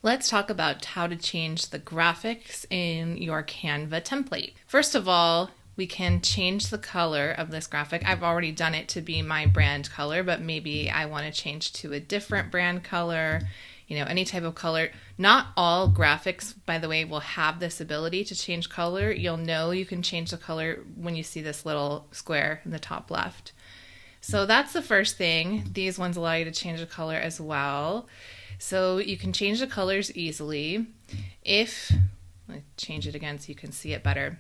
Let's talk about how to change the graphics in your Canva template. First of all, we can change the color of this graphic. I've already done it to be my brand color, but maybe I want to change to a different brand color, any type of color. Not all graphics, by the way, will have this ability to change color. You'll know you can change the color when you see this little square in the top left. So that's the first thing. These ones allow you to change the color as well. So you can change the colors easily. Let me change it again so you can see it better.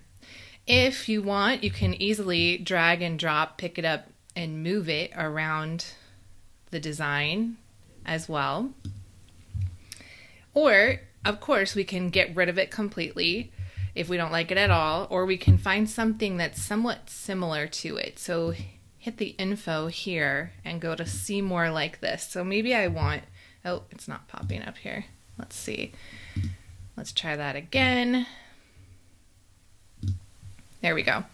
If you want, you can easily drag and drop, pick it up, and move it around the design as well. Or, of course, we can get rid of it completely if we don't like it at all, or we can find something that's somewhat similar to it. So hit the info here and go to see more like this. So maybe I want, oh, it's not popping up here. Let's see. Let's try that again. There we go.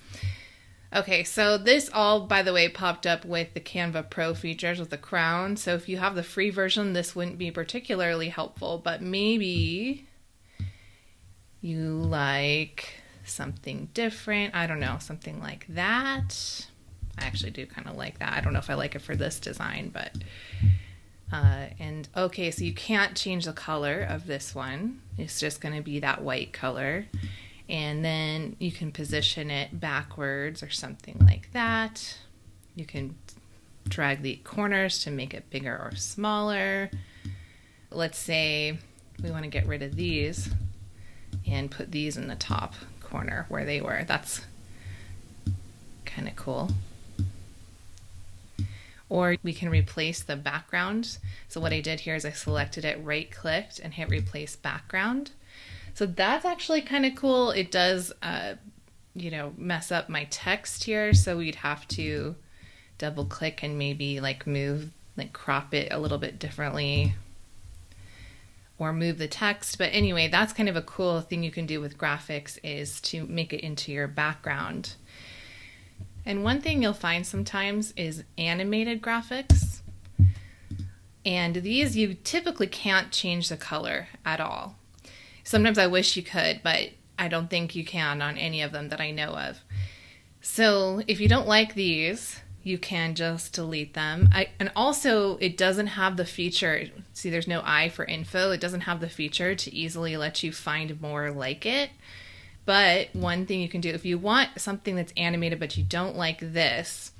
Okay, so this all, by the way, popped up with the Canva Pro features with the crown. So if you have the free version, this wouldn't be particularly helpful, but maybe you like something different. I don't know, something like that. I actually do kind of like that. I don't know if I like it for this design, but and okay, so you can't change the color of this one. It's just going to be that white color. And then you can position it backwards or something like that. You can drag the corners to make it bigger or smaller. Let's say we want to get rid of these and put these in the top corner where they were. That's kind of cool. Or we can replace the background. So what I did here is I selected it, right-clicked, and hit replace background. So that's actually kind of cool. It does, mess up my text here. So we'd have to double click and maybe crop it a little bit differently or move the text. But anyway, that's kind of a cool thing you can do with graphics, is to make it into your background. And one thing you'll find sometimes is animated graphics. And these, you typically can't change the color at all. Sometimes I wish you could, but I don't think you can on any of them that I know of. So if you don't like these, you can just delete them. And also, it doesn't have the feature, see there's no I for info, it doesn't have the feature to easily let you find more like it. But one thing you can do, if you want something that's animated but you don't like this,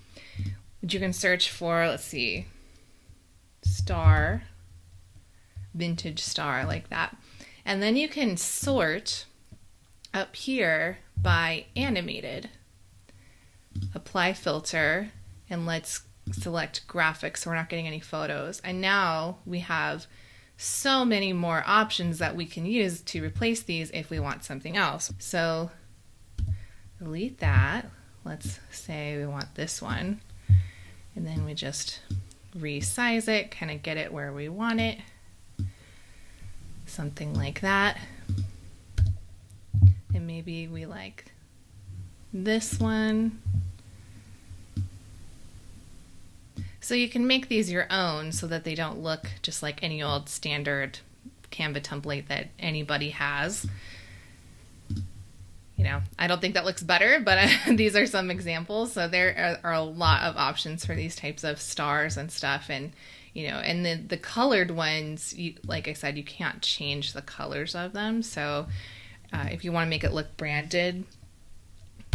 you can search for, let's see, star, vintage star, like that. And then you can sort up here by animated, apply filter, and let's select graphics so we're not getting any photos. And now we have so many more options that we can use to replace these if we want something else. So delete that. Let's say we want this one. And then we just resize it, kind of get it where we want it. Something like that. And maybe we like this one. So you can make these your own so that they don't look just like any old standard Canva template that anybody has. I don't think that looks better, but these are some examples. So there are a lot of options for these types of stars and stuff. And and the colored ones, like I said, you can't change the colors of them. So if you want to make it look branded,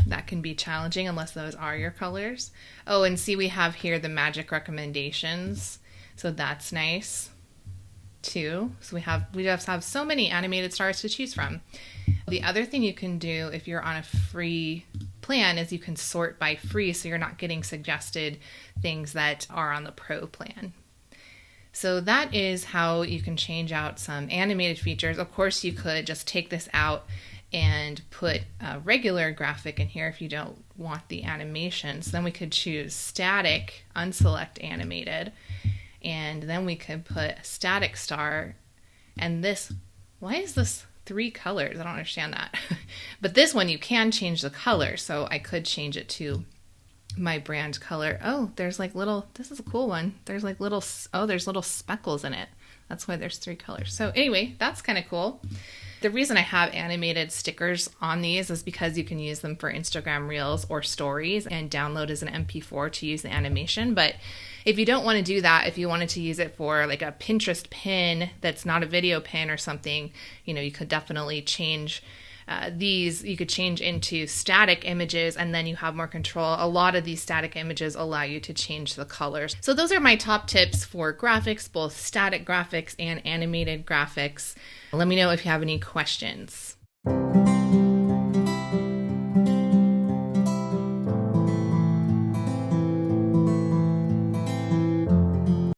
that can be challenging unless those are your colors. Oh, and see, we have here the magic recommendations. So that's nice too. So we just have so many animated stars to choose from. The other thing you can do if you're on a free plan is you can sort by free, so you're not getting suggested things that are on the pro plan. So that is how you can change out some animated features. Of course, you could just take this out and put a regular graphic in here if you don't want the animations. Then we could choose static, unselect animated, and then we could put a static star. And this, why is this 3 colors? I don't understand that. But this one you can change the color, so I could change it to my brand color. Oh, there's like little, this is a cool one. There's like little, oh, there's little speckles in it. That's why there's 3 colors. So anyway, that's kind of cool. The reason I have animated stickers on these is because you can use them for Instagram Reels or Stories and download as an MP4 to use the animation. But if you don't want to do that, if you wanted to use it for like a Pinterest pin that's not a video pin or something, you could definitely change these. You could change into static images and then you have more control. A lot of these static images allow you to change the colors. So those are my top tips for graphics, both static graphics and animated graphics. Let me know if you have any questions.